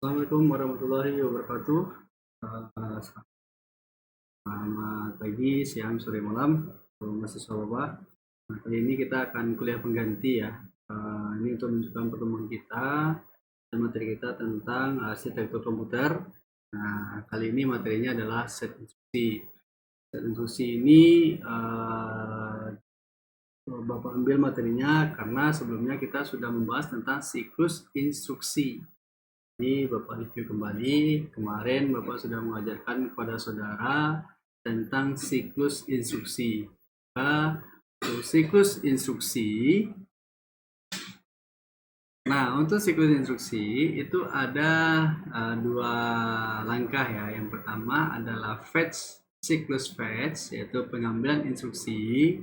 Assalamualaikum warahmatullahi wabarakatuh. Selamat pagi, siang, sore, malam, mahasiswa Bapak. Nah, kali ini kita akan kuliah pengganti ya. Ini untuk menunjukkan pertemuan kita dan materi kita tentang arsitektur komputer. Nah, kali ini materinya adalah set instruksi. Set instruksi ini Bapak ambil materinya karena sebelumnya kita sudah membahas tentang siklus instruksi. Ini Bapak review kembali. Kemarin Bapak sudah mengajarkan kepada saudara tentang siklus instruksi. Siklus instruksi. Nah, untuk siklus instruksi itu ada dua langkah ya. Yang pertama adalah fetch, siklus fetch, yaitu pengambilan instruksi.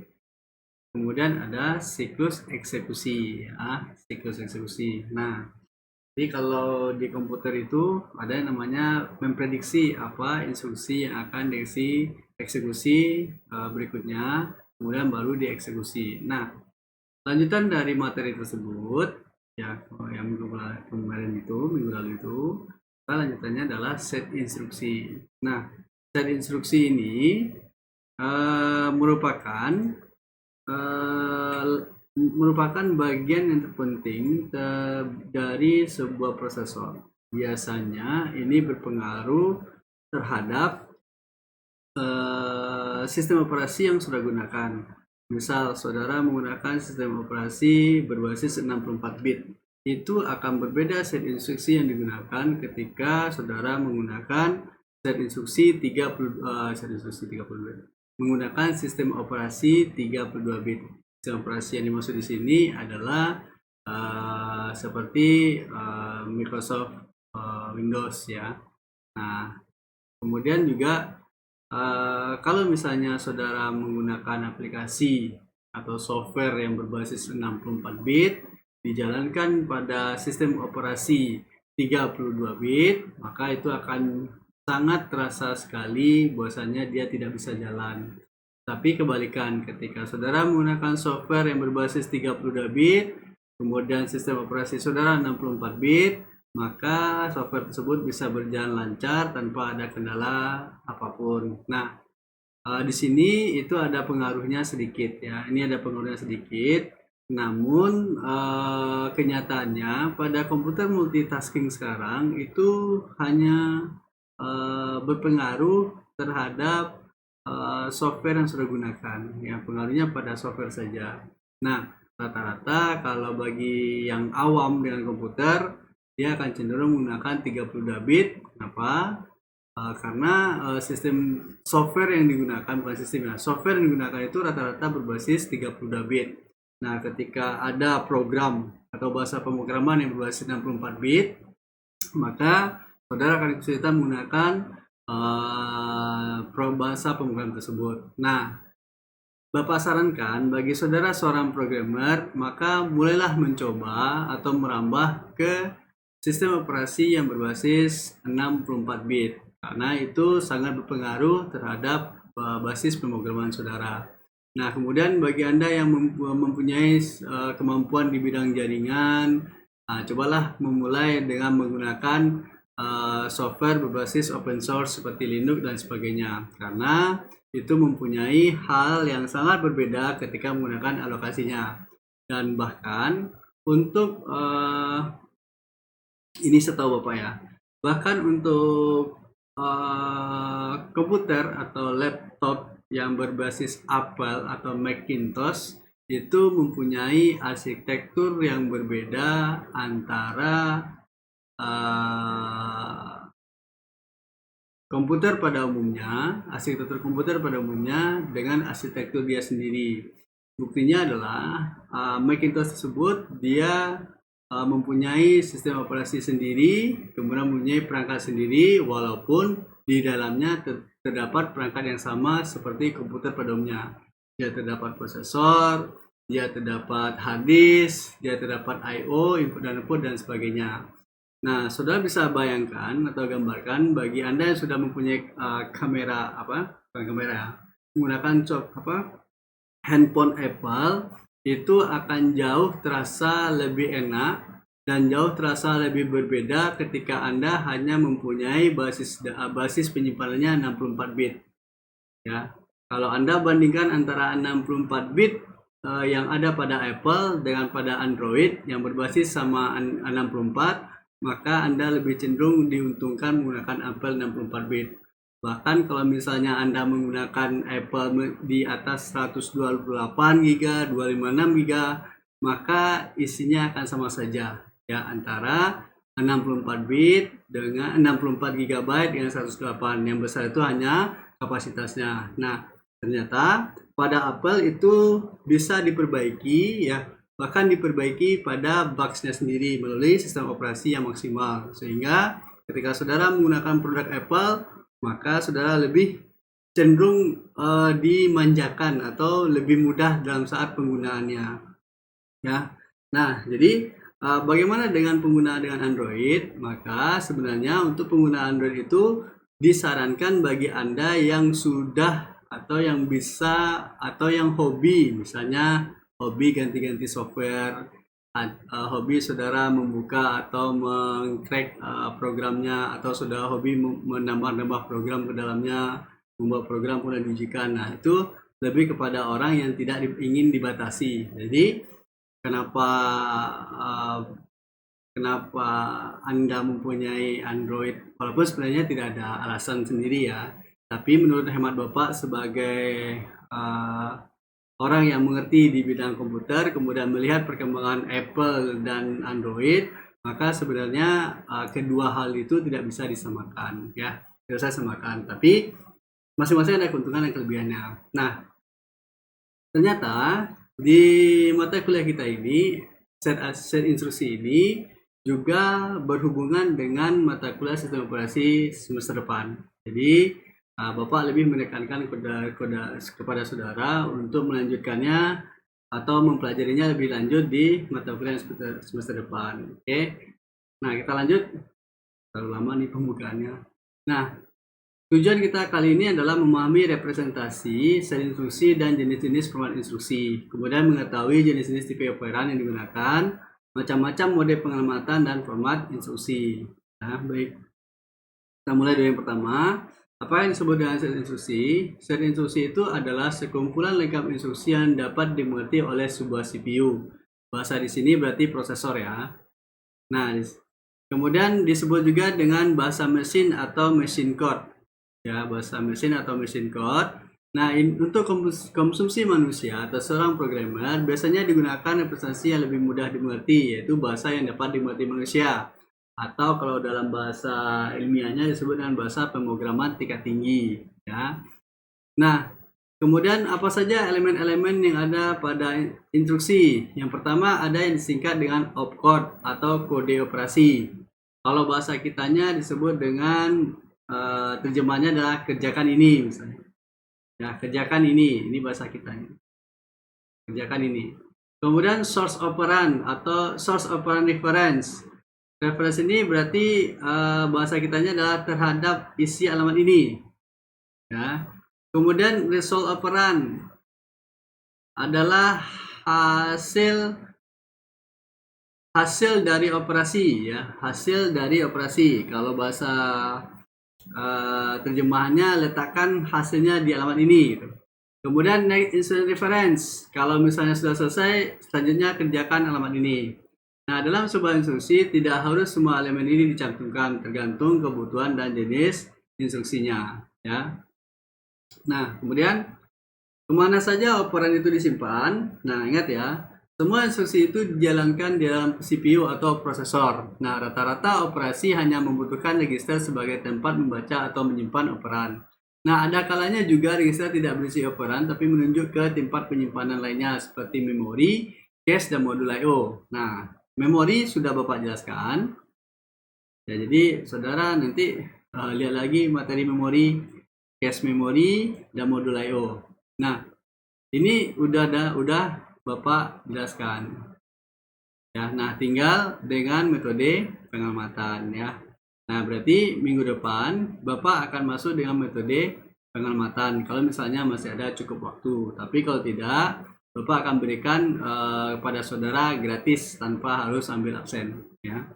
Kemudian ada siklus eksekusi ya, siklus eksekusi. Nah, jadi kalau di komputer itu ada yang namanya memprediksi apa instruksi yang akan dieksekusi berikutnya, kemudian baru dieksekusi. Nah, lanjutan dari materi tersebut ya, yang kemarin itu, minggu lalu itu, lanjutannya adalah set instruksi. Nah, set instruksi ini merupakan bagian yang terpenting dari sebuah prosesor. Biasanya ini berpengaruh terhadap sistem operasi yang sudah gunakan. Misal saudara menggunakan sistem operasi berbasis 64 bit. Itu akan berbeda set instruksi yang digunakan ketika saudara menggunakan set instruksi 32 menggunakan sistem operasi 32 bit. Sistem operasi yang dimaksud di sini adalah seperti Microsoft Windows ya. Nah, kemudian juga kalau misalnya saudara menggunakan aplikasi atau software yang berbasis 64 bit dijalankan pada sistem operasi 32 bit, maka itu akan sangat terasa sekali bahwasanya dia tidak bisa jalan. Tapi kebalikan, ketika saudara menggunakan software yang berbasis 32 bit, kemudian sistem operasi saudara 64 bit, maka software tersebut bisa berjalan lancar tanpa ada kendala apapun. Nah, di sini itu ada pengaruhnya sedikit ya. Ini ada pengaruhnya sedikit. Namun kenyataannya pada komputer multitasking sekarang itu hanya berpengaruh terhadap software yang sudah gunakan. Ya, pengaruhnya pada software saja. Nah, rata-rata kalau bagi yang awam dengan komputer, dia akan cenderung menggunakan 32 bit. Kenapa? Karena sistem software yang digunakan, bukan sistem ya, software yang digunakan itu rata-rata berbasis 32 bit. Nah, ketika ada program atau bahasa pemrograman yang berbasis 64 bit, maka saudara akan kesulitan menggunakan bahasa pemrograman tersebut. Nah, Bapak sarankan bagi saudara seorang programmer, maka mulailah mencoba atau merambah ke sistem operasi yang berbasis 64 bit. Karena itu sangat berpengaruh terhadap basis pemrograman saudara. Nah, kemudian bagi Anda yang mempunyai kemampuan di bidang jaringan, cobalah memulai dengan menggunakan software berbasis open source seperti Linux dan sebagainya. Karena itu mempunyai hal yang sangat berbeda ketika menggunakan alokasinya. Dan bahkan untuk ini setahu Bapak ya, bahhan untuk komputer atau laptop yang berbasis Apple atau Macintosh itu mempunyai arsitektur yang berbeda antara komputer pada umumnya, arsitektur komputer pada umumnya dengan arsitektur dia sendiri. Buktinya adalah Macintosh tersebut dia mempunyai sistem operasi sendiri, kemudian mempunyai perangkat sendiri, walaupun di dalamnya terdapat perangkat yang sama seperti komputer pada umumnya. Dia terdapat prosesor, dia terdapat hard disk, dia terdapat I/O, input dan output dan sebagainya. Nah, saudara bisa bayangkan atau gambarkan bagi Anda yang sudah mempunyai kamera menggunakan handphone Apple, itu akan jauh terasa lebih enak dan jauh terasa lebih berbeda ketika Anda hanya mempunyai basis penyimpanannya 64 bit. Ya, kalau Anda bandingkan antara 64 bit yang ada pada Apple dengan pada Android yang berbasis sama 64, maka Anda lebih cenderung diuntungkan menggunakan Apple 64 bit. Bahkan kalau misalnya Anda menggunakan Apple di atas 128 GB, 256 GB, maka isinya akan sama saja ya, antara 64 bit dengan 64 GB dengan 128. Yang besar itu hanya kapasitasnya. Nah, ternyata pada Apple itu bisa diperbaiki ya, bahkan diperbaiki pada bugs-nya sendiri melalui sistem operasi yang maksimal. Sehingga ketika saudara menggunakan produk Apple, maka saudara lebih cenderung dimanjakan atau lebih mudah dalam saat penggunaannya. Ya. Nah, jadi bagaimana dengan pengguna dengan Android? Maka sebenarnya untuk pengguna Android itu disarankan bagi Anda yang sudah atau yang bisa atau yang hobi, misalnya hobi ganti-ganti software, hobi saudara membuka atau mengcrack programnya, atau saudara hobi menambah-nambah program ke dalamnya, membuat program kemudian diujikan. Nah, itu lebih kepada orang yang tidak ingin dibatasi. Jadi kenapa Anda mempunyai Android, walaupun sebenarnya tidak ada alasan sendiri ya, tapi menurut hemat Bapak sebagai orang yang mengerti di bidang komputer, kemudian melihat perkembangan Apple dan Android, maka sebenarnya kedua hal itu tidak bisa disamakan ya, tidak bisa disamakan, tapi masing-masing ada keuntungan dan kelebihannya. Nah, ternyata di mata kuliah kita ini, set instruksi ini juga berhubungan dengan mata kuliah sistem operasi semester depan. Jadi Bapak lebih menekankan kepada saudara untuk melanjutkannya atau mempelajarinya lebih lanjut di mata kuliah semester depan. Oke. Nah, kita lanjut. Terlalu lama nih pembukaannya. Nah, tujuan kita kali ini adalah memahami representasi, set instruksi, dan jenis-jenis format instruksi. Kemudian mengetahui jenis-jenis tipe operan yang digunakan, macam-macam mode pengamatan dan format instruksi. Nah, baik. Kita mulai dari yang pertama. Apa yang disebut dengan set instruksi? Set instruksi itu adalah sekumpulan lengkap instruksi yang dapat dimengerti oleh sebuah CPU. Bahasa di sini berarti prosesor ya. Nah, kemudian disebut juga dengan bahasa mesin atau machine code. Ya, bahasa mesin atau machine code. Nah, untuk konsumsi manusia atau seorang programmer biasanya digunakan representasi yang lebih mudah dimengerti, yaitu bahasa yang dapat dimengerti manusia, atau kalau dalam bahasa ilmiahnya disebut dengan bahasa pemrograman tingkat tinggi ya. Nah, kemudian apa saja elemen-elemen yang ada pada instruksi? Yang pertama ada yang disingkat dengan opcode atau kode operasi. Kalau bahasa kitanya disebut dengan terjemahnya adalah kerjakan ini misalnya. Ya, kerjakan ini bahasa kitanya. Kerjakan ini. Kemudian source operand atau source operand reference. Reference ini berarti bahasa kitanya adalah terhadap isi alamat ini. Ya. Kemudian result operand adalah hasil dari operasi ya, hasil dari operasi. Kalau bahasa terjemahannya letakkan hasilnya di alamat ini gitu. Kemudian next instruction reference, kalau misalnya sudah selesai, selanjutnya kerjakan alamat ini. Nah, dalam sebuah instruksi tidak harus semua elemen ini dicantumkan, tergantung kebutuhan dan jenis instruksinya ya. Nah, kemudian kemana saja operan itu disimpan? Nah, ingat ya, semua instruksi itu dijalankan di dalam CPU atau prosesor. Nah, rata-rata operasi hanya membutuhkan register sebagai tempat membaca atau menyimpan operan. Nah, ada kalanya juga register tidak berisi operan, tapi menunjuk ke tempat penyimpanan lainnya seperti memori, cache, dan modul I/O. Nah, memori sudah Bapak jelaskan. Ya, jadi saudara nanti lihat lagi materi memori, cache memori, dan modul I/O. Nah, ini udah Bapak jelaskan ya. Nah, tinggal dengan metode pengamatan ya. Nah, berarti minggu depan Bapak akan masuk dengan metode pengamatan kalau misalnya masih ada cukup waktu. Tapi kalau tidak, Bapak akan berikan kepada saudara gratis tanpa harus ambil absen, ya.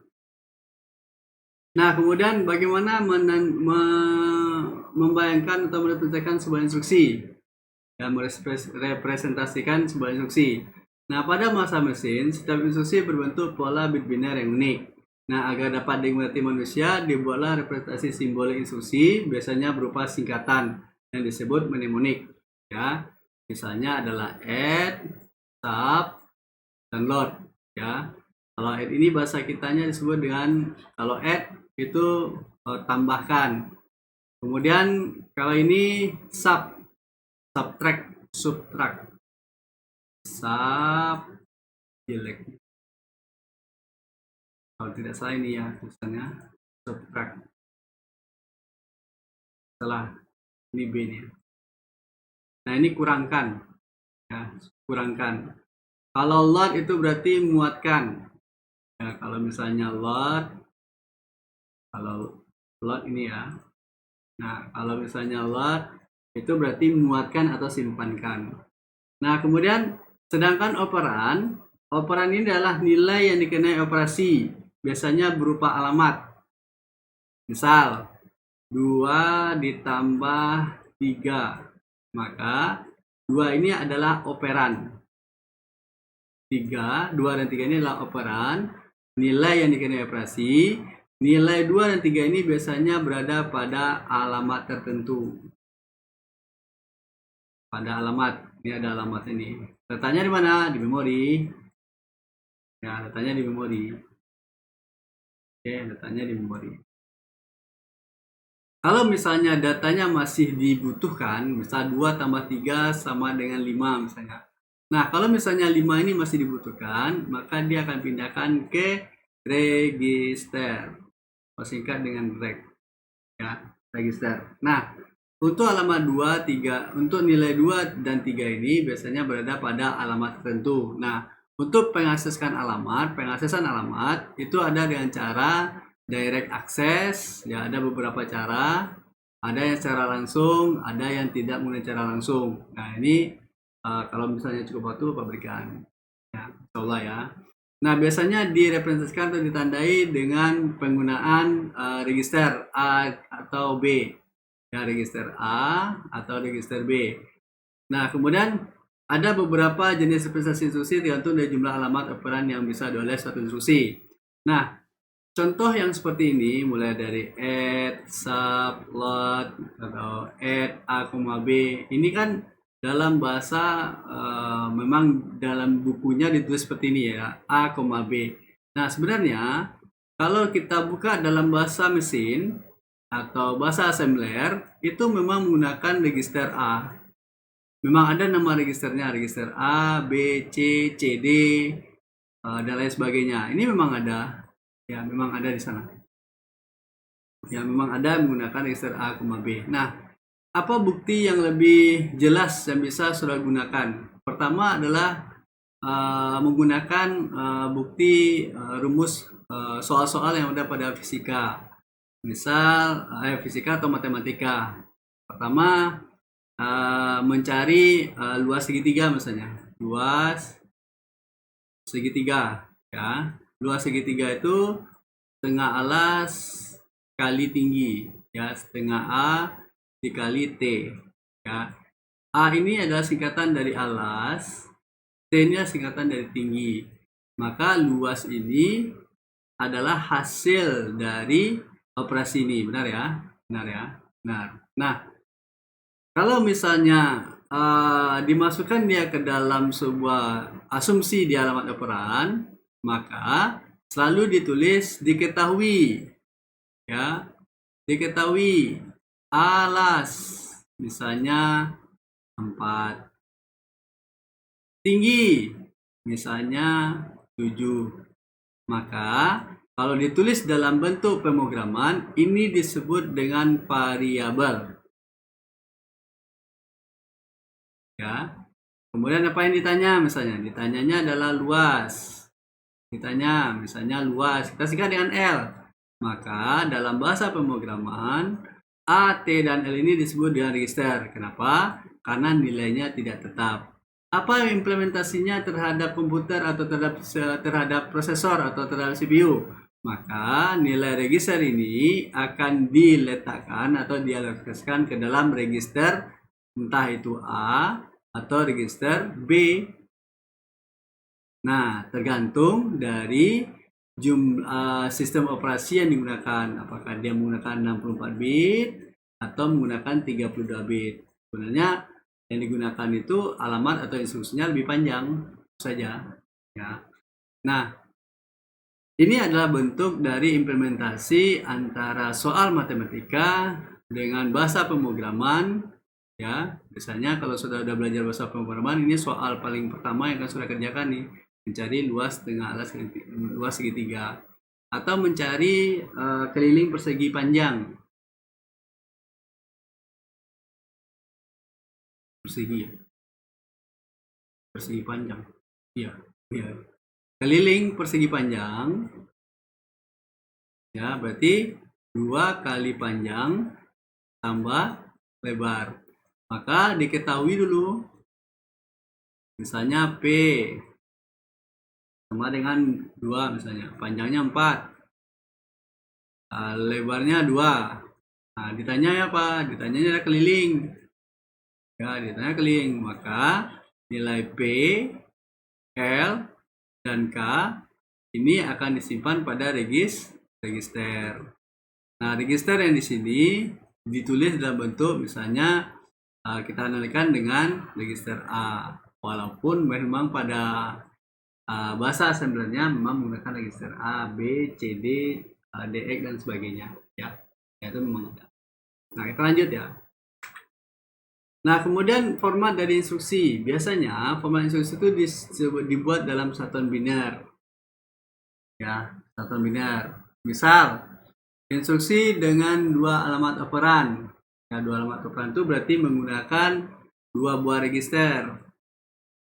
Nah, kemudian bagaimana membayangkan atau merepresentasikan sebuah instruksi dan merepresentasikan sebuah instruksi. Nah, pada masa mesin, setiap instruksi berbentuk pola bit biner yang unik. Nah, agar dapat dimengerti manusia, dibuatlah representasi simbolik instruksi, biasanya berupa singkatan yang disebut mnemonik. Ya, misalnya adalah add, sub, dan load. Ya, kalau add ini bahasa kitanya disebut dengan, kalau add itu tambahkan. Kemudian kalau ini subtract, jelek. Kalau tidak salah ini ya tulisannya subtract. Salah, ini B nya. Nah, ini kurangkan. Ya, kurangkan. Kalau load itu berarti muatkan. Ya, kalau misalnya kalau load ini ya. Nah, kalau misalnya load itu berarti muatkan atau simpankan. Nah, kemudian sedangkan operan ini adalah nilai yang dikenai operasi, biasanya berupa alamat. Misal 2 ditambah 3, maka 2 ini adalah operan. 2 dan 3 ini adalah operan, nilai yang dikenai operasi. Nilai 2 dan 3 ini biasanya berada pada alamat tertentu. Pada alamat, ini ada alamat ini. Letaknya di mana? Di memori. Ya, letaknya di memori. Oke, letaknya di memori. Kalau misalnya datanya masih dibutuhkan, misal 2 tambah 3 sama dengan 5 misalnya. Nah, kalau misalnya 5 ini masih dibutuhkan, maka dia akan pindahkan ke register. Singkat dengan reg. Ya, register. Nah, untuk alamat 2, 3, untuk nilai 2 dan 3 ini biasanya berada pada alamat tertentu. Nah, untuk pengaksesan alamat itu ada dengan cara direct access, ya ada beberapa cara. Ada yang secara langsung, ada yang tidak menggunakan cara langsung. Nah, ini kalau misalnya cukup waktu Bapak berikan. Ya, insyaallah ya. Nah, biasanya direpresentasikan atau ditandai dengan penggunaan register A atau B. Ya, register A atau register B. Nah, kemudian ada beberapa jenis representasi instruksi tergantung dari jumlah alamat operan yang bisa dioleh suatu instruksi. Nah, contoh yang seperti ini mulai dari add, sub, load, atau add A, B. Ini kan dalam bahasa memang dalam bukunya ditulis seperti ini ya, A, B. Nah, sebenarnya kalau kita buka dalam bahasa mesin atau bahasa assembler itu memang menggunakan register A. Memang ada nama registernya, register A, B, C, CD, dan lain sebagainya. Ini memang ada, ya memang ada di sana. Ya memang ada menggunakan register A, B. Nah, apa bukti yang lebih jelas yang bisa saudara gunakan? Pertama adalah menggunakan bukti rumus soal-soal yang ada pada fisika. Misal fisika atau matematika. Pertama mencari luas segitiga misalnya. Luas segitiga ya. Luas segitiga itu setengah alas kali tinggi ya, setengah A dikali T ya. A ini adalah singkatan dari alas, T ini adalah singkatan dari tinggi. Maka luas ini adalah hasil dari operasi ini, benar ya? Benar ya? Benar. Nah, kalau misalnya dimasukkan dia ke dalam sebuah asumsi di alamat operan, maka selalu ditulis diketahui ya, diketahui alas misalnya 4, tinggi misalnya 7. Maka kalau ditulis dalam bentuk pemrograman ini disebut dengan variabel ya. Kemudian apa yang ditanya? Misalnya ditanyanya adalah luas. Ditanya misalnya luas, kita singkat dengan L. Maka dalam bahasa pemrograman A, T, dan L ini disebut dengan register. Kenapa? Karena nilainya tidak tetap. Apa implementasinya terhadap komputer atau terhadap prosesor atau terhadap CPU? Maka nilai register ini akan diletakkan atau dialokasikan ke dalam register entah itu A atau register B. Nah, tergantung dari sistem operasi yang digunakan. Apakah dia menggunakan 64 bit atau menggunakan 32 bit. Sebenarnya yang digunakan itu alamat atau instruksinya lebih panjang saja. Ya. Nah, ini adalah bentuk dari implementasi antara soal matematika dengan bahasa pemrograman. Ya, biasanya kalau sudah belajar bahasa pemrograman, ini soal paling pertama yang akan sudah kerjakan nih, mencari luas tengah alas luas segitiga atau mencari keliling persegi panjang. Persegi panjang. Iya, iya. Keliling persegi panjang. Ya, berarti 2 kali panjang tambah lebar. Maka diketahui dulu. Misalnya P sama dengan 2 misalnya. Panjangnya 4. Lebarnya 2. Nah, ditanya apa? Ditanyanya ada keliling. Ya, ditanya keliling. Maka nilai P, L, dan K ini akan disimpan pada register. Nah, register yang di sini ditulis dalam bentuk misalnya kita analikan dengan register A. Walaupun memang pada bahasa assemblernya memang menggunakan register A, B, C, D, D, X, dan sebagainya. Ya, itu memang ada. Nah, kita lanjut ya. Nah, kemudian format dari instruksi. Biasanya format instruksi itu dibuat dalam satuan biner. Ya, satuan biner. Misal, instruksi dengan 2 alamat operan. Ya, 2 alamat operan itu berarti menggunakan 2 buah register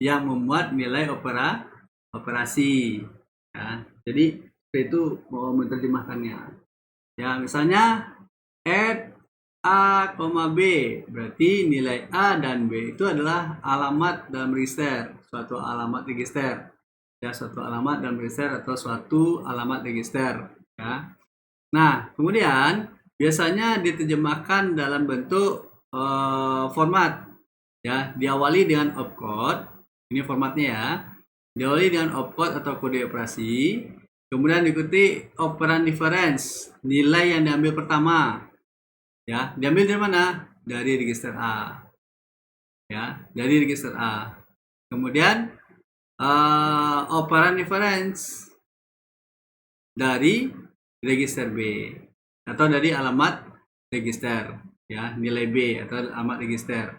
yang memuat nilai operasi. Ya, jadi itu mau menerjemahkannya. Ya, misalnya add A, B, berarti nilai A dan B itu adalah alamat dalam register, suatu alamat register. Ya, suatu alamat dalam register atau suatu alamat register. Ya. Nah, kemudian biasanya diterjemahkan dalam bentuk format. Ya, diawali dengan opcode. Ini formatnya ya. Diawali dengan opcode atau kode operasi. Kemudian diikuti operan difference, nilai yang diambil pertama. Ya, diambil dari mana? Dari register A. Ya, dari register A. Kemudian operan difference dari register B atau dari alamat register, ya, nilai B atau alamat register.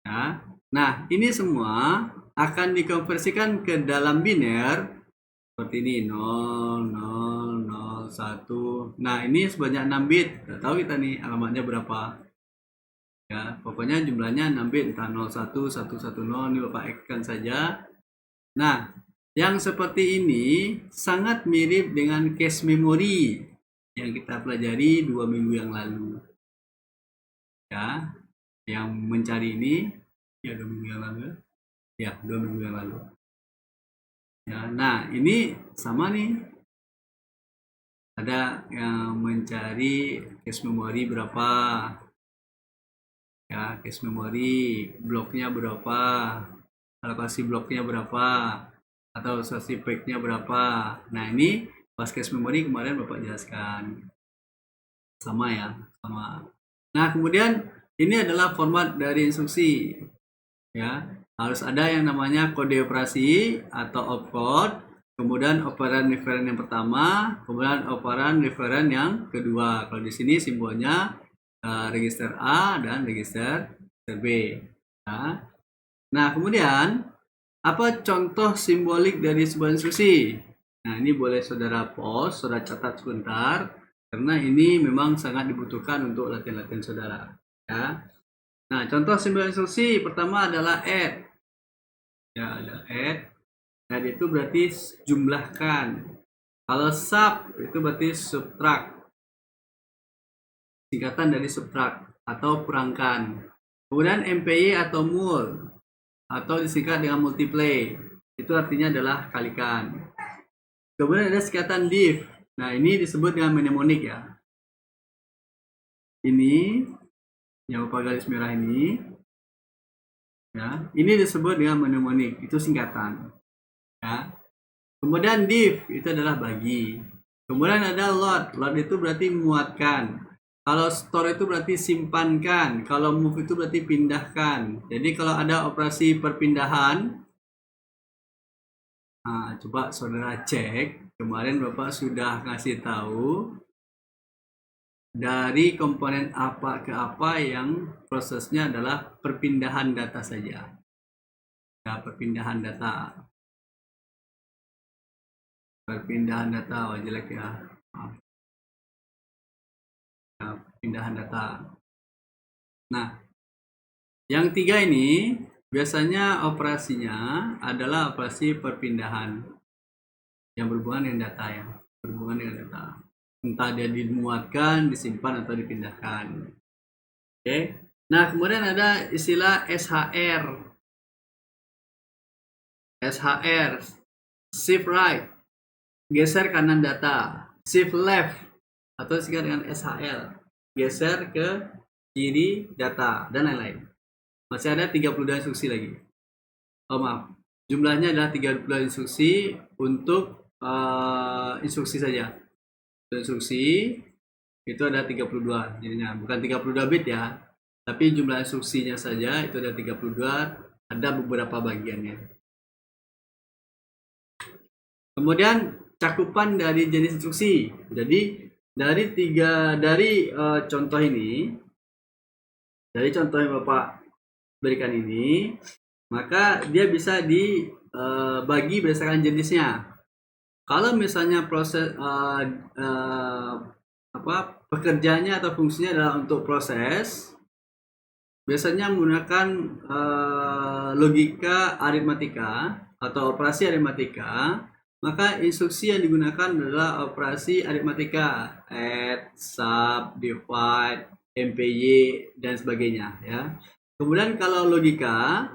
Ya. Nah, ini semua akan dikonversikan ke dalam biner seperti ini 0, 0, 0, 1. Nah, ini sebanyak 6 bit. Tidak tahu kita nih alamatnya berapa. Ya, pokoknya jumlahnya 6 bit, entah 01, 110, ini Bapak X-kan saja. Nah, yang seperti ini sangat mirip dengan cache memory yang kita pelajari 2 minggu yang lalu. Ya, yang mencari ini, ya 2 minggu yang lalu. Ya, 2 minggu yang lalu. Ya, nah ini sama nih. Ada yang mencari cache memory berapa. Ya, cache memory bloknya berapa, alokasi bloknya berapa, atau alokasi packnya berapa. Nah, ini pas cache memory kemarin Bapak jelaskan. Sama ya, sama. Nah, kemudian ini adalah format dari instruksi. Ya, harus ada yang namanya kode operasi atau opcode, kemudian operan referen yang pertama, kemudian operan referen yang kedua. Kalau di sini simbolnya register A dan register B. Ya. Nah, kemudian apa contoh simbolik dari sebuah instruksi? Nah, ini boleh saudara pause, saudara catat sebentar, karena ini memang sangat dibutuhkan untuk latihan-latihan saudara. Ya. Nah, contoh simbol instruksi pertama adalah add. Ya, ada add. Add itu berarti jumlahkan. Kalau sub itu berarti subtract. Singkatan dari subtract atau kurangkan. Kemudian MPY atau mul. atau disingkat dengan multiply. Itu artinya adalah kalikan. Kemudian ada singkatan div. Nah, ini disebut dengan mnemonik ya. Ini yang upah garis merah ini ya, ini disebut dengan mnemonik, itu singkatan ya. Kemudian div itu adalah bagi. Kemudian ada load. Load itu berarti muatkan. Kalau store itu berarti simpankan. Kalau move itu berarti pindahkan. Jadi kalau ada operasi perpindahan, nah, coba saudara cek. Kemarin Bapak sudah ngasih tahu dari komponen apa ke apa yang prosesnya adalah perpindahan data saja. Ya, perpindahan data. Perpindahan data, oh jelek ya. Ya, perpindahan data. Nah, yang tiga ini biasanya operasinya adalah operasi perpindahan yang berhubungan dengan data ya, berhubungan dengan data. Entah dia dimuatkan, disimpan atau dipindahkan. Oke. Nah, kemudian ada istilah SHR. SHR, shift right, geser kanan data. Shift left atau disingkat dengan SHL, geser ke kiri data dan lain-lain. Masih ada 32 instruksi lagi. Oh maaf, jumlahnya adalah 32 instruksi untuk instruksi saja. Untuk instruksi itu ada 32 jadinya, bukan 32 bit ya, tapi jumlah instruksinya saja itu ada 32, ada beberapa bagiannya. Kemudian cakupan dari jenis instruksi. Jadi dari contoh ini, dari contoh yang Bapak berikan ini, maka dia bisa dibagi berdasarkan jenisnya. Kalau misalnya proses pekerjaannya atau fungsinya adalah untuk proses, biasanya menggunakan logika aritmatika atau operasi aritmatika, maka instruksi yang digunakan adalah operasi aritmatika, add, sub, divide, MPY, dan sebagainya ya. Kemudian kalau logika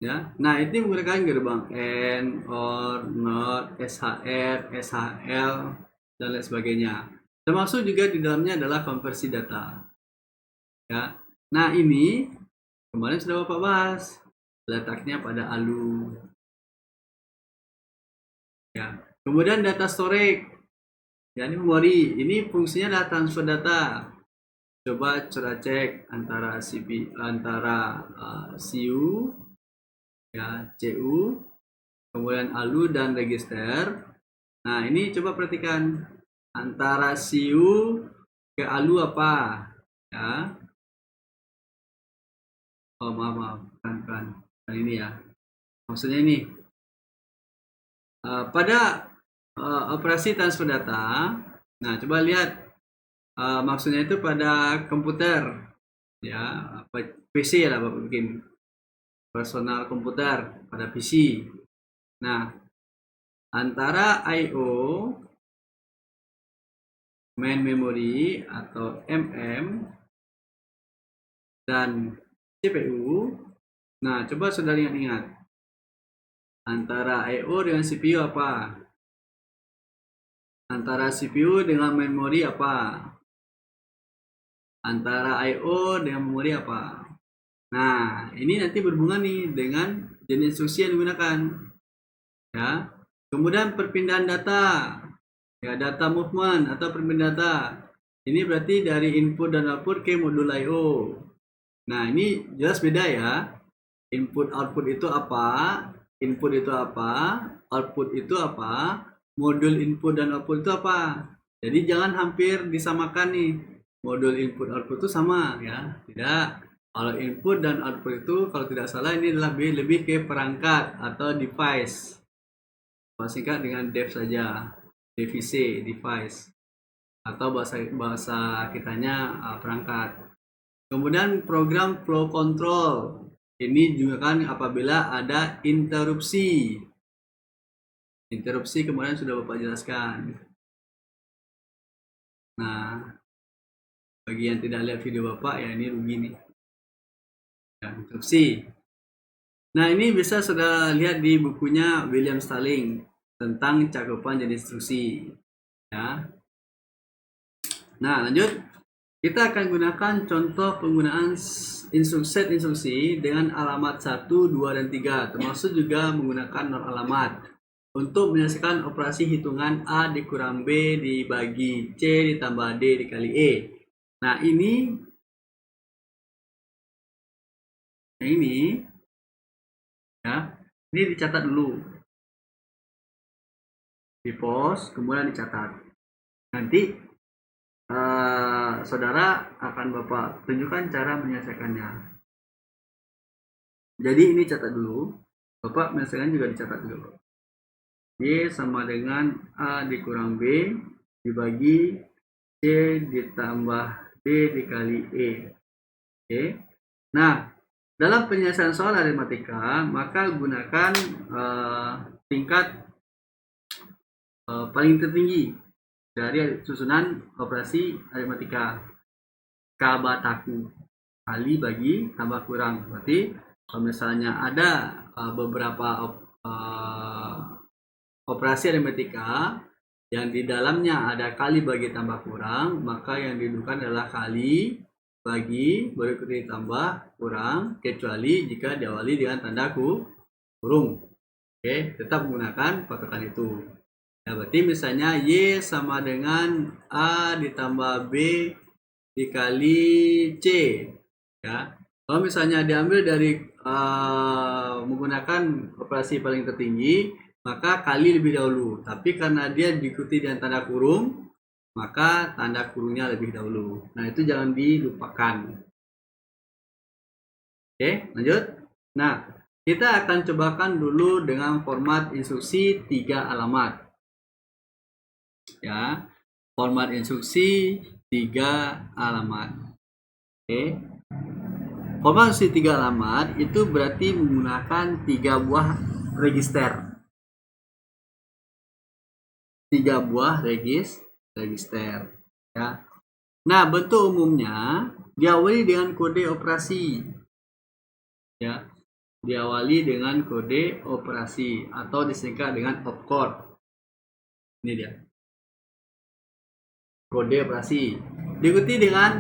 ya, nah itu menggunakan gerbang AND, OR, NOT, SHR, SHL, dan lain sebagainya. Termasuk juga di dalamnya adalah konversi data. Ya. Nah ini kemarin sudah Bapak bahas, letaknya pada ALU. Ya. Kemudian data storage, ya ini memori. Ini fungsinya adalah transfer data. Coba cek antara CU, ya CU, kemudian ALU dan register. Nah ini coba perhatikan antara CU ke ALU apa, ya. Oh maaf, bukan ini ya. Maksudnya ini pada operasi transfer data. Nah coba lihat maksudnya itu pada komputer, ya, PC ya lah Bapak bikin personal komputer pada PC. Nah antara I/O main memory atau MM dan CPU. Nah coba saudara ingat-ingat antara I/O dengan CPU apa, antara CPU dengan memori apa, antara I/O dengan memori apa. Nah ini nanti berhubungan nih dengan jenis instruksi yang digunakan ya. Kemudian perpindahan data, ya, data movement atau perpindahan data ini berarti dari input dan output ke modul I/O. Nah ini jelas beda ya. Input output itu apa, input itu apa, output itu apa, modul input dan output itu apa. Jadi jangan hampir disamakan nih, modul input output itu sama ya, tidak. Kalau input dan output itu kalau tidak salah ini adalah lebih ke perangkat atau device, singkat dengan dev saja, device, atau bahasa kitanya perangkat. Kemudian program flow control ini juga kan apabila ada interupsi. Interupsi kemarin sudah Bapak jelaskan. Nah, bagi yang tidak lihat video Bapak ya ini rugi nih. Ya, instruksi. Nah, ini bisa sudah lihat di bukunya William Starling tentang cakupan jenis instruksi. Ya. Nah, lanjut. Kita akan gunakan contoh penggunaan set instruksi dengan alamat 1, 2, dan 3, termasuk juga menggunakan non alamat untuk menyelesaikan operasi hitungan A dikurang B dibagi C ditambah D dikali E. Nah, ini ya, ini dicatat dulu. Di pos, kemudian dicatat. Nanti saudara akan Bapak tunjukkan cara menyelesaikannya. Jadi ini catat dulu. Bapak menyelesaikan juga dicatat dulu. Y sama dengan A dikurang B dibagi C ditambah D dikali E. Oke. Nah, dalam penyelesaian soal aritmatika, maka gunakan tingkat paling tertinggi dari susunan operasi aritmatika. Kabataku kali bagi tambah kurang. Berarti kalau misalnya ada beberapa operasi aritmatika yang di dalamnya ada kali bagi tambah kurang, maka yang didudukan adalah kali bagi berikutnya tambah kurang, kecuali jika diawali dengan tanda kurung. Oke, tetap menggunakan patokan itu. Ya, berarti misalnya Y sama dengan A ditambah B dikali C. Ya, kalau misalnya diambil dari menggunakan operasi paling tertinggi, maka kali lebih dahulu. Tapi karena dia diikuti dengan tanda kurung, maka tanda kurungnya lebih dahulu. Nah, itu jangan dilupakan. Oke, lanjut. Nah, kita akan cobakan dulu dengan format instruksi 3 alamat. Ya, format instruksi 3 alamat. Oke. Format instruksi 3 alamat itu berarti menggunakan 3 buah register. 3 buah register. Ya. Nah, bentuk umumnya diawali dengan kode operasi. Ya. Diawali dengan kode operasi atau disingkat dengan opcode. Ini dia. Kode operasi. Diikuti dengan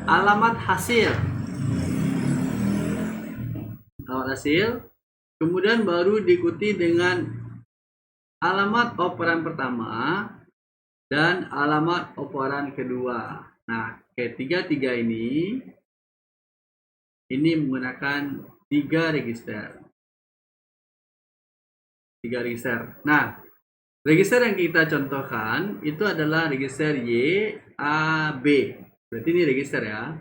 alamat hasil. Alamat hasil. Kemudian baru diikuti dengan alamat operan pertama dan alamat operan kedua. Nah, ketiga-tiga ini menggunakan 3 register. 3 register. Nah, register yang kita contohkan itu adalah register Y, A, B. Berarti ini register ya.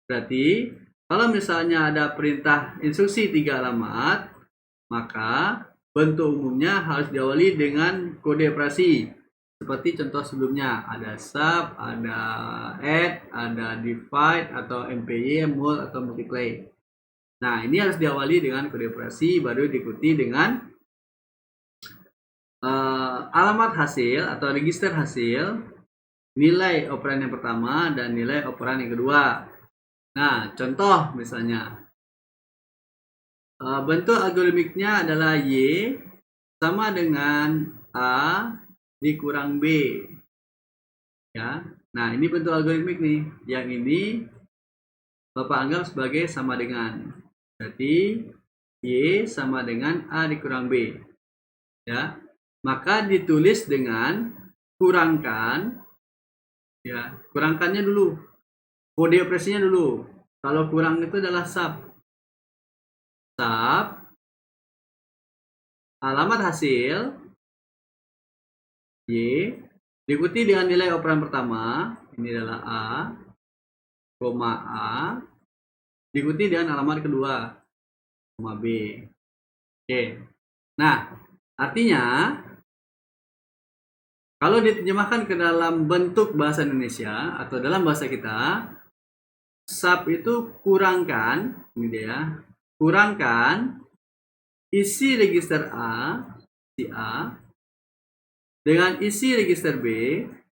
Berarti kalau misalnya ada perintah instruksi 3 alamat, maka bentuk umumnya harus diawali dengan kode operasi. Seperti contoh sebelumnya, ada sub, ada add, ada divide, atau MPY, mul, atau multiply. Nah, ini harus diawali dengan kode operasi, baru diikuti dengan alamat hasil atau register hasil, nilai operan yang pertama, dan nilai operan yang kedua. Nah, contoh misalnya, bentuk algoritmiknya adalah Y sama dengan A dikurang B. Ya. Nah, ini bentuk algoritmik nih. Yang ini Bapak anggap sebagai sama dengan. Berarti Y sama dengan A dikurang B. Ya. Maka ditulis dengan kurangkan, ya, kurangkannya dulu. Kode operasinya dulu. Kalau kurang itu adalah sub. Sub alamat hasil Y diikuti dengan nilai operan pertama, ini adalah A, koma A, diikuti dengan alamat kedua, koma B. Oke. Nah, artinya kalau diterjemahkan ke dalam bentuk bahasa Indonesia atau dalam bahasa kita, sub itu kurangkan, ini dia, kurangkan isi register A, si A, dengan isi register B,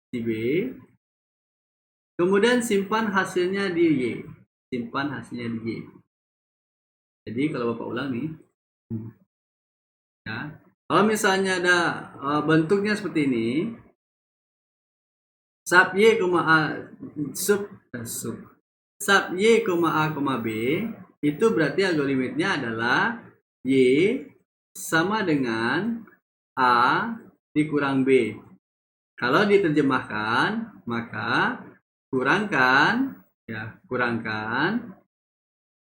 si B, kemudian simpan hasilnya di Y. Simpan hasilnya di Y. Jadi kalau Bapak ulang nih, ya. Kalau misalnya ada bentuknya seperti ini, sub y, a sub y, a, b, itu berarti algoritmnya adalah y sama dengan a dikurang b. Kalau diterjemahkan, maka kurangkan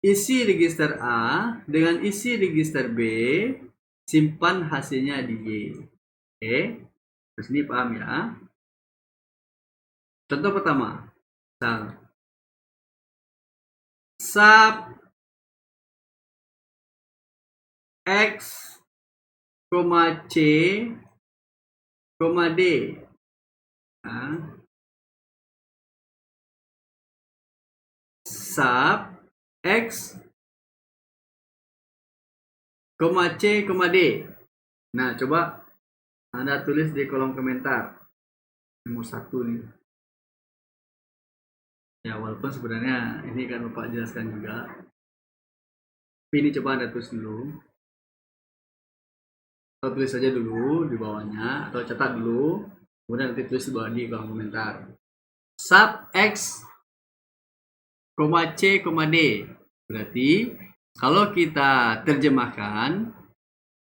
isi register A dengan isi register B, simpan hasilnya di Y. Oke, terus ini paham ya? Contoh pertama, sub X, C, D. Nah, sub X, C, D. Nah, coba Anda tulis di kolom komentar. Nomor 1 nih. Ya, walaupun sebenarnya ini kan Bapak jelaskan juga. Tapi ini coba Anda tulis dulu. Atau tulis saja dulu di bawahnya, atau catat dulu. Kemudian nanti tulis di bawah di kolom komentar. Sub X, C, D. Berarti kalau kita terjemahkan,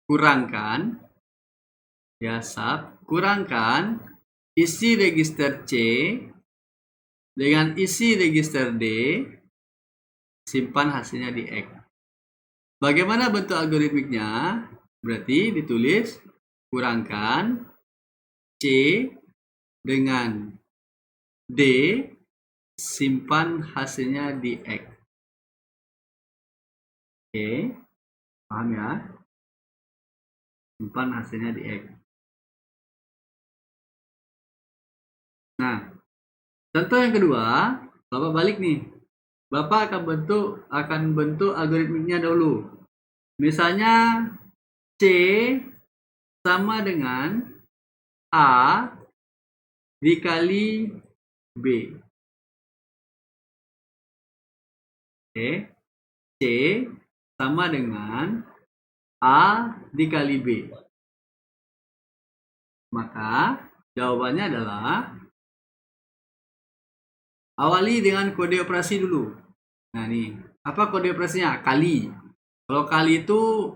kurangkan, ya sub, kurangkan isi register C dengan isi register D, simpan hasilnya di X. Bagaimana bentuk algoritmiknya? Berarti ditulis kurangkan C dengan D, simpan hasilnya di X. Oke, paham ya? Simpan hasilnya di X. Nah, contoh yang kedua, Bapak balik nih. Bapak akan bentuk algoritmiknya dulu. Misalnya C sama dengan A dikali B. Oke. C sama dengan A dikali B. Maka jawabannya adalah awali dengan kode operasi dulu. Nah nih, apa kode operasinya? Kali. Kalau kali itu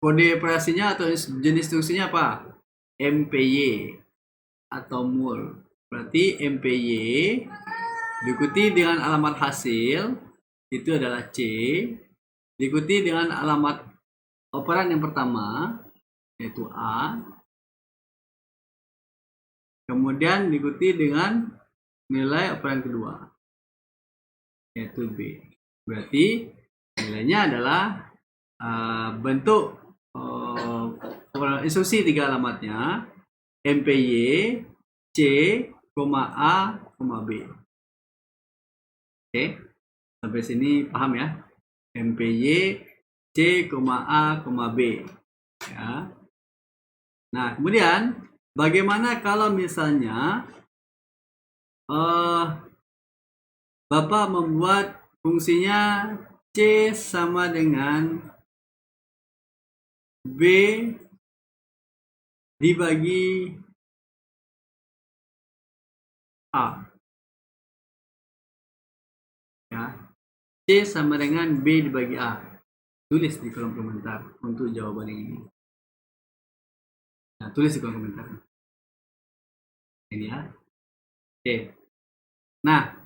kode operasinya atau jenis instruksinya apa? MPY atau mul. Berarti MPY diikuti dengan alamat hasil, itu adalah C, diikuti dengan alamat operan yang pertama, yaitu A, kemudian diikuti dengan nilai operan kedua, yaitu B. Berarti nilainya adalah bentuk instruksi 3 alamatnya, MPY, C, A, B. Oke, sampai sini paham ya? MPY, C, A, B. Ya. Nah, kemudian bagaimana kalau misalnya Bapak membuat fungsinya C sama dengan B dibagi A. Ya. C sama dengan B dibagi A. Tulis di kolom komentar untuk jawaban ini. Nah, tulis di kolom komentar. Ini ya. Oke. Nah,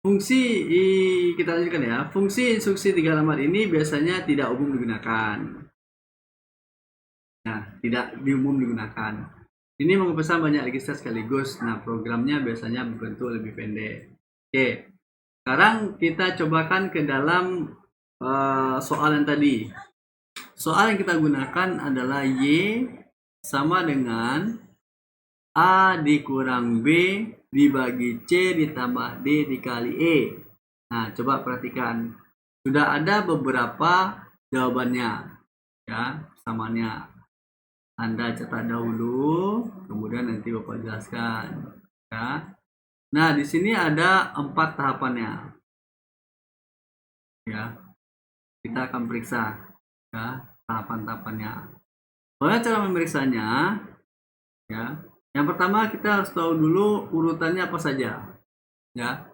fungsi kita lanjutkan ya. Fungsi instruksi 3 alamat ini biasanya tidak umum digunakan. Nah, tidak umum digunakan. Ini mengepesan banyak register sekaligus. Nah, programnya biasanya berbentuk lebih pendek. Oke. Sekarang kita cobakan ke dalam soal yang tadi. Soal yang kita gunakan adalah Y sama dengan A dikurang B dibagi C ditambah D dikali E. Nah, coba perhatikan. Sudah ada beberapa jawabannya. Ya, samanya. Anda catat dahulu, kemudian nanti Bapak jelaskan. Ya. Nah, di sini ada 4 tahapannya. Ya, kita akan periksa ya tahapan-tahapannya. Bagaimana cara memeriksanya? Ya, yang pertama kita harus tahu dulu urutannya apa saja. Ya,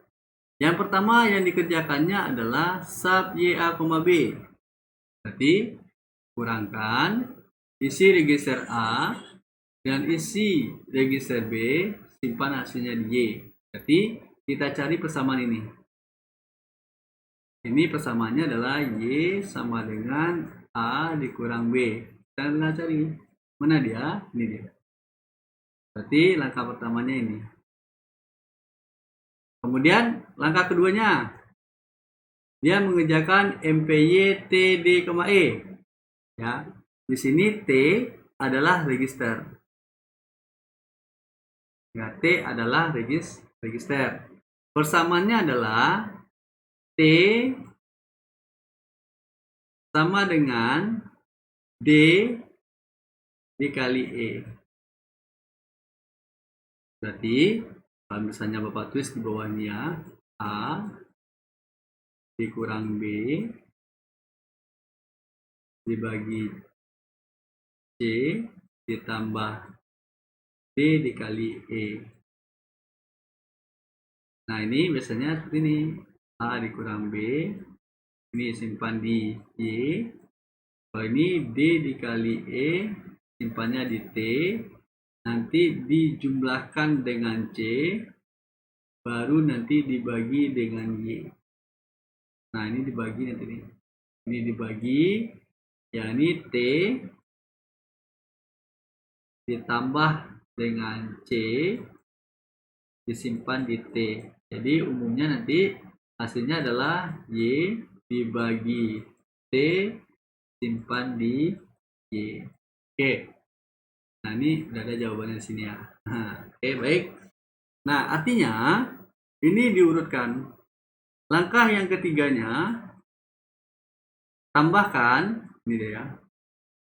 yang pertama yang dikerjakannya adalah sub YA, B. Berarti kurangkan isi register A dan isi register B, simpan hasilnya di Y. Berarti kita cari persamaan ini. Ini persamaannya adalah Y sama dengan A dikurang B. Kita cari. Mana dia? Ini dia. Berarti langkah pertamanya ini. Kemudian langkah keduanya. Dia mengerjakan MPY TD, E. Ya. Di sini T adalah register. Ya, T adalah register. Persamaannya adalah T sama dengan D dikali E. Berarti kalau misalnya Bapak tulis di bawahnya A dikurang B dibagi C ditambah D dikali E. Nah, ini biasanya seperti ini. A dikurang B. Ini simpan di Y. Kalau ini D dikali E, simpannya di T. Nanti dijumlahkan dengan C. Baru nanti dibagi dengan Y. Nah, ini dibagi nanti nih. Ini dibagi. Ya, ini T ditambah dengan C disimpan di T. Jadi umumnya nanti hasilnya adalah Y dibagi T simpan di Y. Oke. Nah, ini udah ada jawabannya di sini ya. Oke, baik. Nah, artinya ini diurutkan. Langkah yang ketiganya tambahkan ini dia ya.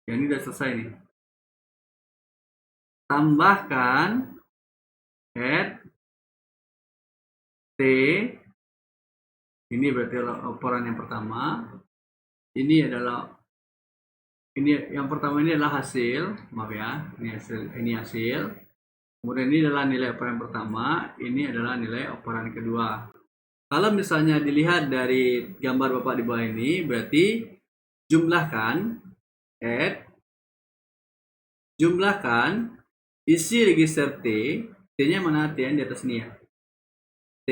Ya, ini udah selesai nih. Tambahkan add T, ini berarti laporan yang pertama. Ini yang pertama ini adalah hasil, maaf ya, ini hasil. Kemudian ini adalah nilai operan pertama, ini adalah nilai operan kedua. Kalau misalnya dilihat dari gambar Bapak di bawah ini, berarti jumlahkan isi register T, T-nya mana? T yang di atas ini ya. T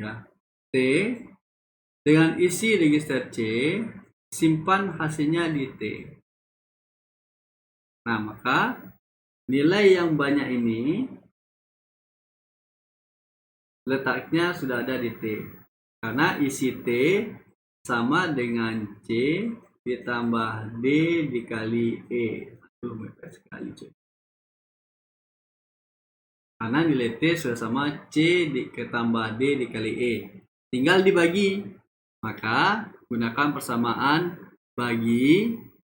ya, T dengan isi register C, simpan hasilnya di T. Nah, maka nilai yang banyak ini letaknya sudah ada di T. Karena isi T sama dengan C ditambah D dikali E. Aduh, mepet sekali cuy. Karena nilai T sudah sama C ditambah D dikali E. Tinggal dibagi. Maka gunakan persamaan bagi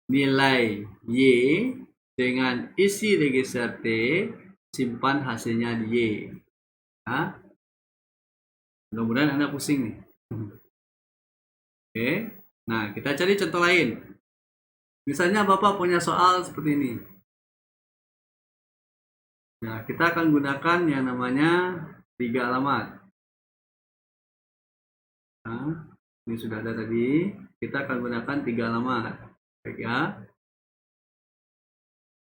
nilai Y dengan isi register T, simpan hasilnya di Y. Nah, mudah-mudahan Anda pusing nih. Oke. Nah, kita cari contoh lain. Misalnya Bapak punya soal seperti ini. Nah, kita akan gunakan yang namanya 3 alamat. Nah, ini sudah ada tadi. Kita akan gunakan 3 alamat. Baik ya.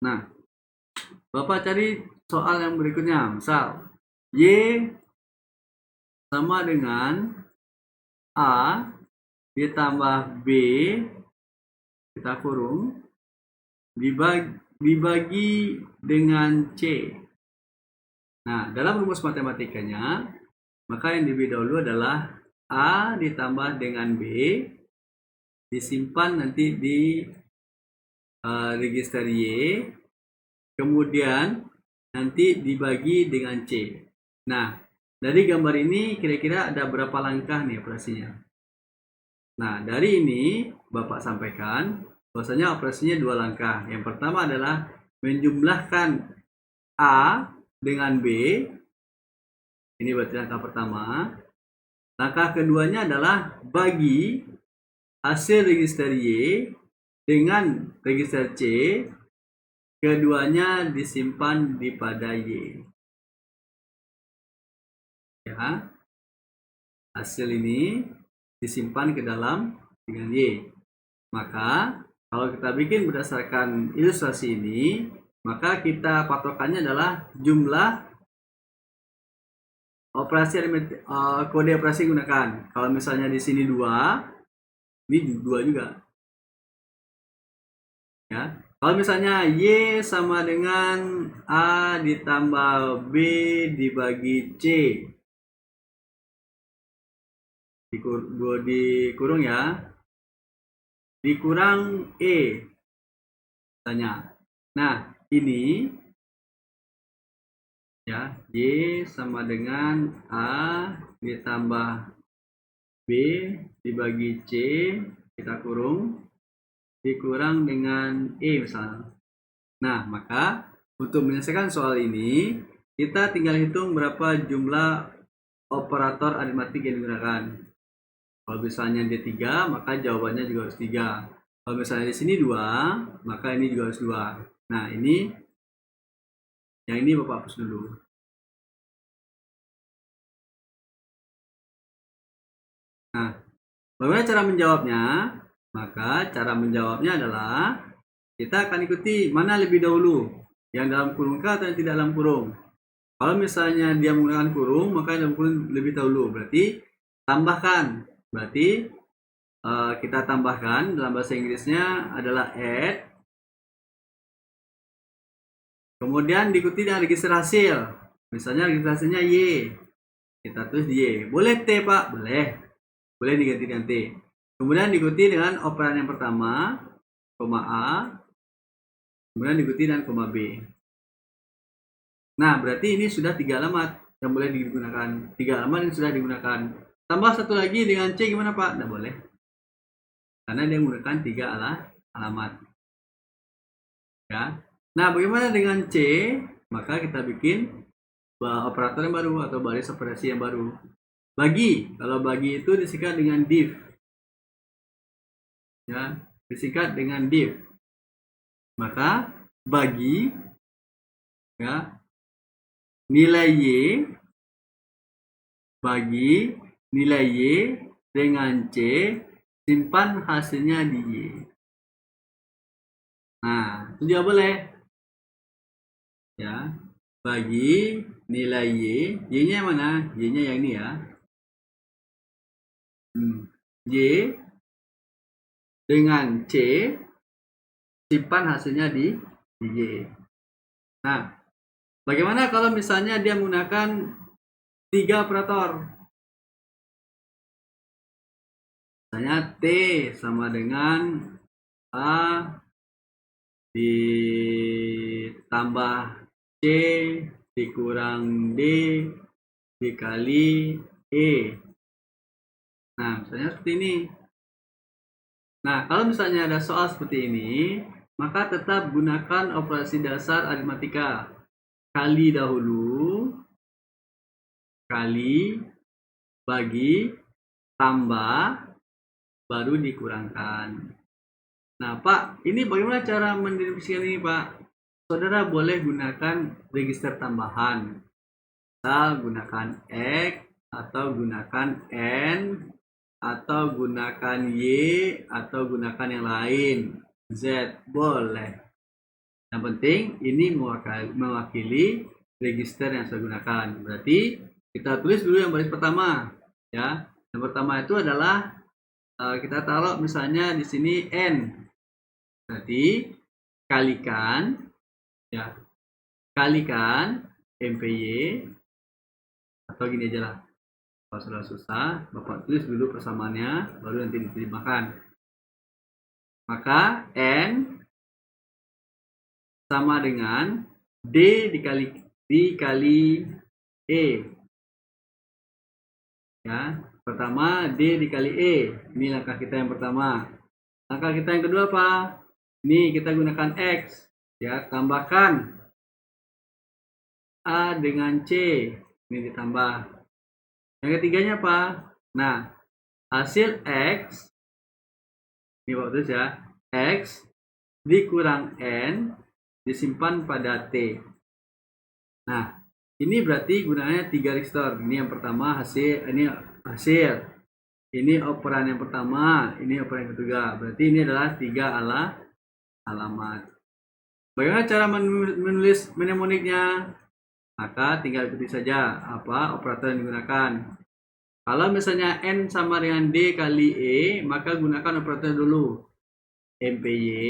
Nah, Bapak cari soal yang berikutnya. Misal, Y sama dengan A ditambah B, kita kurung, dibagi dengan C. Nah, dalam rumus matematikanya, maka yang lebih dahulu adalah A ditambah dengan B, disimpan nanti di register Y, kemudian nanti dibagi dengan C. Nah, dari gambar ini kira-kira ada berapa langkah nih operasinya? Nah, dari ini Bapak sampaikan bahwasanya operasinya 2 langkah. Yang pertama adalah menjumlahkan A dengan B. Ini berarti langkah pertama. Langkah keduanya adalah bagi hasil register Y dengan register C. Keduanya disimpan di pada Y. Ya, hasil ini disimpan ke dalam dengan Y. Maka kalau kita bikin berdasarkan ilustrasi ini, maka kita patokannya adalah jumlah operasi kode operasi gunakan. Kalau misalnya di sini 2, ini 2 juga. Ya. Kalau misalnya Y sama dengan A ditambah B dibagi C. Dikurung ya. Dikurang E. Tanya. Nah, ini ya, Y sama dengan A ditambah B dibagi C, kita kurung, dikurang dengan E misalnya. Nah, maka untuk menyelesaikan soal ini, kita tinggal hitung berapa jumlah operator aritmatik yang digunakan. Kalau misalnya dia 3, maka jawabannya juga harus 3. Kalau misalnya di sini 2, maka ini juga harus 2. Nah, ini yang ini Bapak hapus dulu. Nah, bagaimana cara menjawabnya? Maka cara menjawabnya adalah kita akan ikuti mana lebih dahulu, yang dalam kurung atau yang tidak dalam kurung. Kalau misalnya dia menggunakan kurung, maka dalam kurung lebih dahulu. Berarti tambahkan. Berarti kita tambahkan dalam bahasa Inggrisnya adalah add. Kemudian diikuti dengan register hasil. Misalnya register hasilnya Y. Kita tulis Y. Boleh T Pak? Boleh. Boleh diganti dengan T. Kemudian diikuti dengan operan yang pertama, koma A. Kemudian diikuti dengan koma B. Nah, berarti ini sudah 3 alamat yang boleh digunakan. 3 alamat yang sudah digunakan. Tambah satu lagi dengan C gimana Pak? Tidak boleh. Karena dia menggunakan 3 alamat. Ya. Nah, bagaimana dengan C? Maka kita bikin operator yang baru atau baris operasi yang baru. Bagi, kalau bagi itu disingkat dengan div. Ya, disingkat dengan div. Maka bagi ya nilai Y bagi nilai Y dengan C, simpan hasilnya di Y. Nah, itu juga boleh. Ya, bagi nilai Y, Y-nya yang mana? Y-nya yang ini ya. Y dengan C, simpan hasilnya di Y. Nah, bagaimana kalau misalnya dia menggunakan 3 operator? Misalnya T sama dengan A ditambah C dikurang D dikali E. Nah, misalnya seperti ini. Nah, kalau misalnya ada soal seperti ini, maka tetap gunakan operasi dasar aritmatika. Kali dahulu, kali, bagi, tambah, baru dikurangkan. Nah, Pak, ini bagaimana cara mendefinisikan ini, Pak? Saudara boleh gunakan register tambahan. Misal gunakan X, atau gunakan N, atau gunakan Y, atau gunakan yang lain. Z, boleh. Yang penting ini mewakili register yang saya gunakan. Berarti kita tulis dulu yang baris pertama. Ya, yang pertama itu adalah kita taruh misalnya di sini N. Berarti kalikan ya, kalikan MPY, atau gini aja lah. Kalau sudah susah, Bapak tulis dulu persamaannya, baru nanti diterjemahkan. Maka N sama dengan D dikali E. Ya, pertama D dikali E. Ini langkah kita yang pertama. Langkah kita yang kedua apa? Ini kita gunakan X. Ya, tambahkan A dengan C. Ini ditambah. Yang ketiganya apa? Nah, hasil X, ini waktu ya, X dikurang N disimpan pada T. Nah, ini berarti gunanya 3 register. Ini yang pertama hasil, ini hasil. Ini operan yang pertama, ini operan yang ketiga. Berarti ini adalah 3 alamat. Bagaimana cara menulis mnemoniknya? Maka tinggal ikuti saja apa operator yang digunakan. Kalau misalnya N sama dengan D kali E, maka gunakan operator dulu. MPY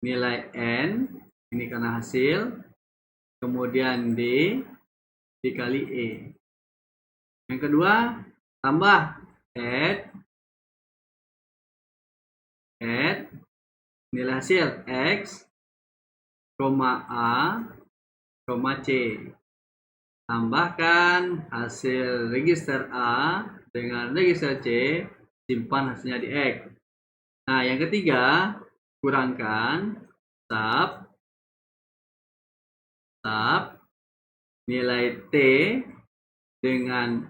nilai N, ini karena hasil, kemudian D dikali E. Yang kedua, tambah add nilai hasil X, A, C. Tambahkan hasil register A dengan register C, simpan hasilnya di X. Nah, yang ketiga, kurangkan sub nilai T dengan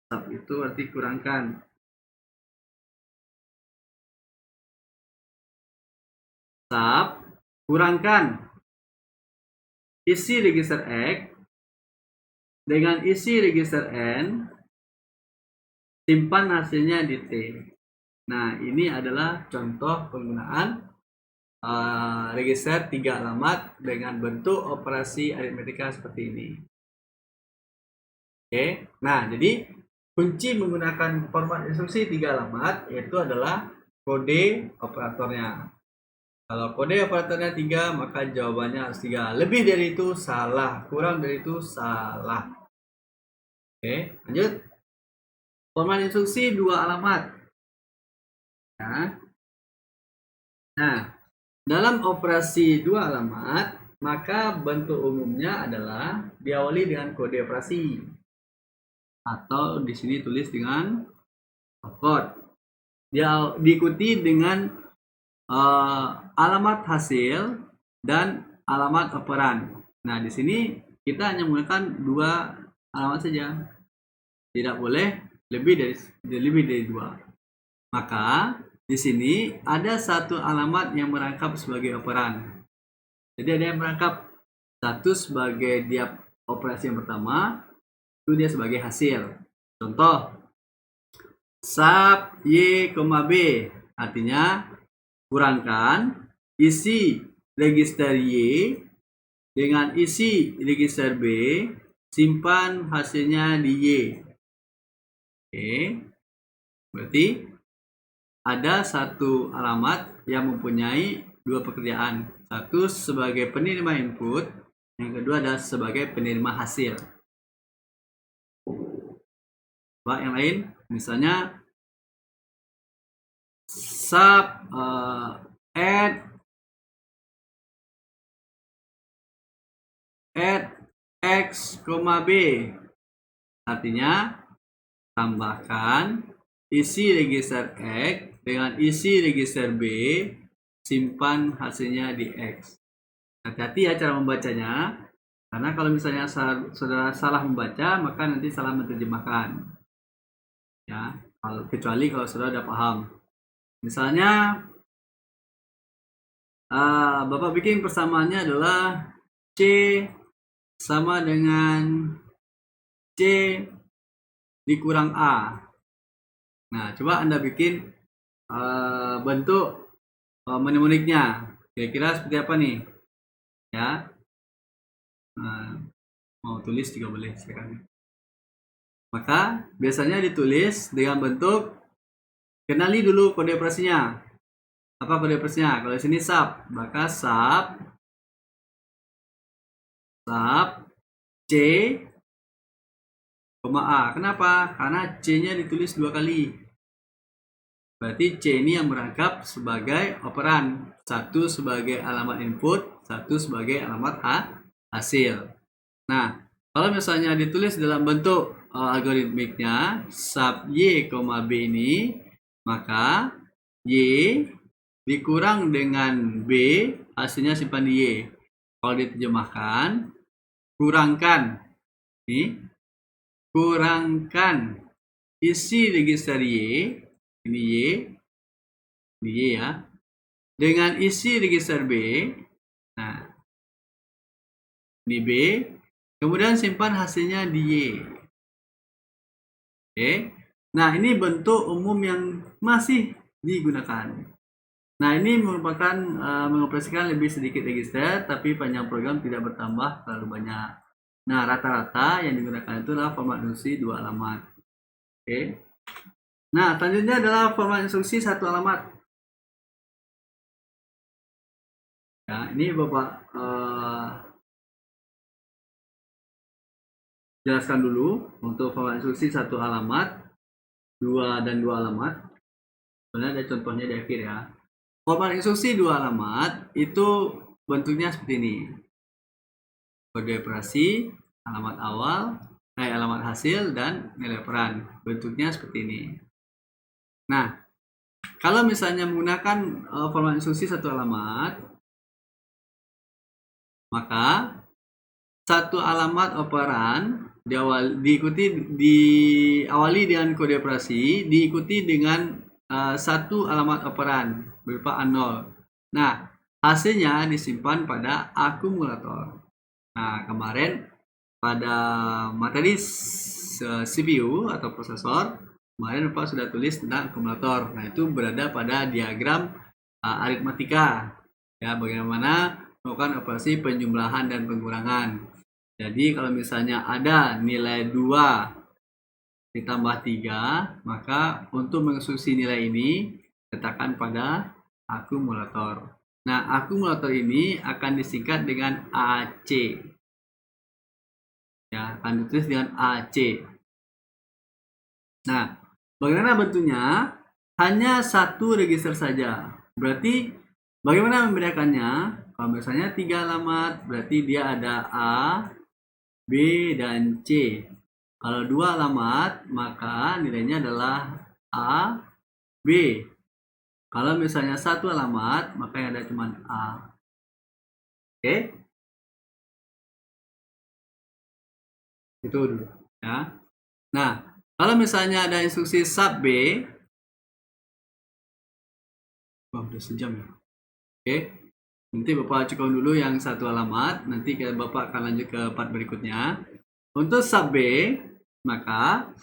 sub itu arti kurangkan sub, kurangkan isi register X dengan isi register N, simpan hasilnya di T. Nah, ini adalah contoh penggunaan register 3 alamat dengan bentuk operasi aritmetika seperti ini. Oke, nah jadi kunci menggunakan format instruksi 3 alamat yaitu adalah kode operatornya. Kalau kode operatornya 3, maka jawabannya harus 3. Lebih dari itu salah, kurang dari itu salah. Oke, lanjut. Format instruksi 2 alamat. Nah, dalam operasi 2 alamat, maka bentuk umumnya adalah diawali dengan kode operasi. Atau di sini tulis dengan opcode. Dia diikuti dengan alamat hasil dan alamat operan. Nah, di sini kita hanya menggunakan 2 alamat saja. Tidak boleh lebih dari 2. Maka di sini ada 1 alamat yang merangkap sebagai operan. Jadi ada yang merangkap 1 sebagai dia operasi yang pertama, itu dia sebagai hasil. Contoh, sub Y, B, artinya kurangkan isi register Y dengan isi register B, simpan hasilnya di Y. Oke, berarti ada 1 alamat yang mempunyai 2 pekerjaan. 1 sebagai penerima input, yang kedua adalah sebagai penerima hasil. Coba yang lain, misalnya sub add X, B, artinya tambahkan isi register X dengan isi register B, simpan hasilnya di X. Hati-hati ya cara membacanya, karena kalau misalnya saudara salah membaca, maka nanti salah menerjemahkan. Ya, kecuali kalau saudara sudah paham. Misalnya, Bapak bikin persamaannya adalah C sama dengan C dikurang A. Nah, coba Anda bikin bentuk mnemoniknya. Kira-kira seperti apa nih? Ya, mau tulis juga boleh sekarang. Maka biasanya ditulis dengan bentuk, kenali dulu kode operasinya. Apa kode operasinya? Kalau di sini sub, maka sub C, A. Kenapa? Karena C-nya ditulis 2 kali. Berarti C ini yang merangkap sebagai operan. 1 sebagai alamat input, 1 sebagai alamat hasil. Nah, kalau misalnya ditulis dalam bentuk algoritmiknya sub Y, B ini, maka Y dikurang dengan B, hasilnya simpan di Y. Kalau diterjemahkan, kurangkan isi register Y, ini Y ya, dengan isi register B. Nah, ini B, kemudian simpan hasilnya di Y. Oke. Nah, ini bentuk umum yang masih digunakan. Nah, ini merupakan mengoperasikan lebih sedikit register, tapi panjang program tidak bertambah terlalu banyak. Nah, rata-rata yang digunakan itu adalah format instruksi 2 alamat. Oke. Nah, selanjutnya adalah format instruksi 1 alamat. Ya, ini Bapak jelaskan dulu untuk format instruksi 1 alamat, 2 dan 2 alamat. Sebenarnya ada contohnya di akhir ya. Format instruksi 2 alamat itu bentuknya seperti ini. Kode operasi, alamat awal, alamat hasil, dan nilai peran. Bentuknya seperti ini. Nah, kalau misalnya menggunakan format instruksi 1 alamat, maka 1 alamat operan diawali dengan kode operasi, diikuti dengan 1 alamat operan berupa A0. Nah, hasilnya disimpan pada akumulator. Nah, kemarin pada materi CPU atau prosesor, kemarin Bapak sudah tulis tentang akumulator. Nah, itu berada pada diagram aritmatika. Ya, bagaimana melakukan operasi penjumlahan dan pengurangan. Jadi kalau misalnya ada nilai 2 ditambah 3, maka untuk menginstruksi nilai ini letakkan pada akumulator. Nah, akumulator ini akan disingkat dengan AC. Ya, akan ditulis dengan AC. Nah, bagaimana bentuknya? Hanya 1 register saja. Berarti bagaimana membedakannya? Kalau misalnya 3 alamat, berarti dia ada A, B, dan C. Kalau 2 alamat, maka nilainya adalah A, B. Kalau misalnya 1 alamat, maka yang ada cuma A. Oke? Itu dulu. Ya. Nah, kalau misalnya ada instruksi sub B, udah sejam ya. Oke. Nanti Bapak cukup dulu yang 1 alamat, nanti Bapak akan lanjut ke part berikutnya. Untuk sub B, maka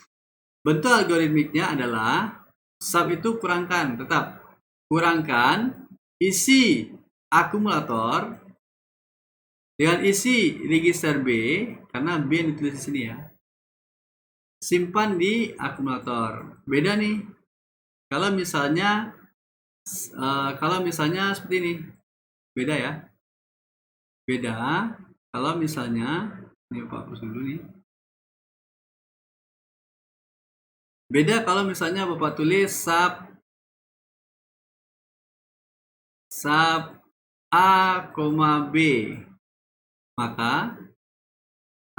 bentuk algoritmiknya adalah sub itu kurangkan, tetap kurangkan isi akumulator dengan isi register B, karena B yang ditulis di sini ya. Simpan di akumulator. Beda nih. Kalau misalnya seperti ini. Beda ya. Beda kalau misalnya ini Pak hapus dulu nih. Beda kalau misalnya Bapak tulis sub A, B. Maka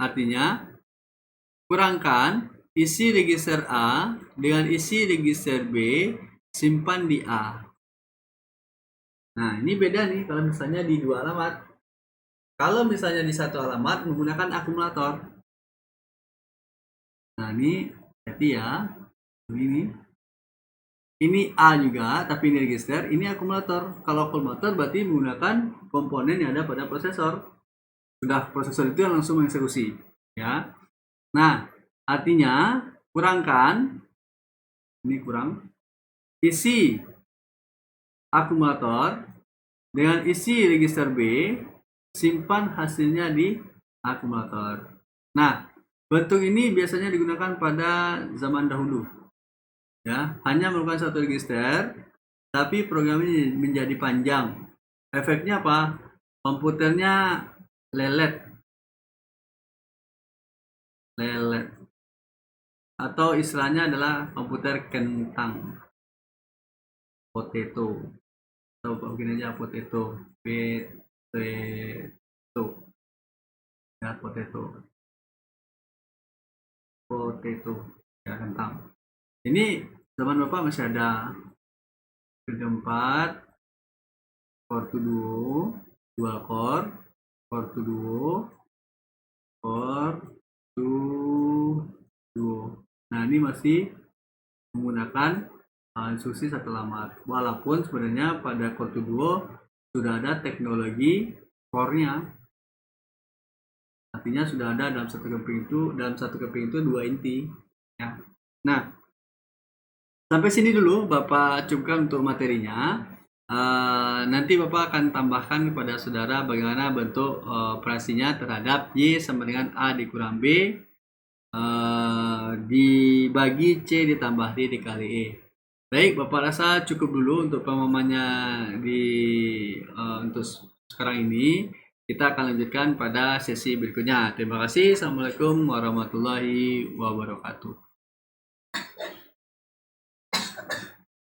artinya kurangkan isi register A dengan isi register B, simpan di A. Nah, ini beda nih kalau misalnya di 2 alamat. Kalau misalnya di 1 alamat menggunakan akumulator. Nah, ini berarti ya. Ini A juga, tapi ini register, ini akumulator. Kalau akumulator berarti menggunakan komponen yang ada pada prosesor. Sudah prosesor itu yang langsung mengeksekusi, ya. Nah, artinya kurangkan, ini kurang, isi akumulator dengan isi register B, simpan hasilnya di akumulator. Nah, bentuk ini biasanya digunakan pada zaman dahulu. Ya, hanya merupakan 1 register, tapi program ini menjadi panjang. Efeknya apa? Komputernya lelet. Atau istilahnya adalah komputer kentang. Potato. Atau begini aja potato. Ya, potato. Ya, kentang. Ini zaman Bapak masih ada. Keempat, core to duo, 2 core to duo, core to duo. Nah, ini masih menggunakan instruksi satu alamat. Walaupun sebenarnya pada core to duo sudah ada teknologi core-nya. Artinya sudah ada dalam satu keping itu 2 inti. Ya. Nah, sampai sini dulu Bapak cukupkan untuk materinya. Nanti Bapak akan tambahkan kepada saudara bagaimana bentuk operasinya terhadap Y sama dengan A dikurang B dibagi C ditambah D dikali E. Baik, Bapak rasa cukup dulu untuk pemahamannya untuk sekarang ini. Kita akan lanjutkan pada sesi berikutnya. Terima kasih. Assalamualaikum warahmatullahi wabarakatuh.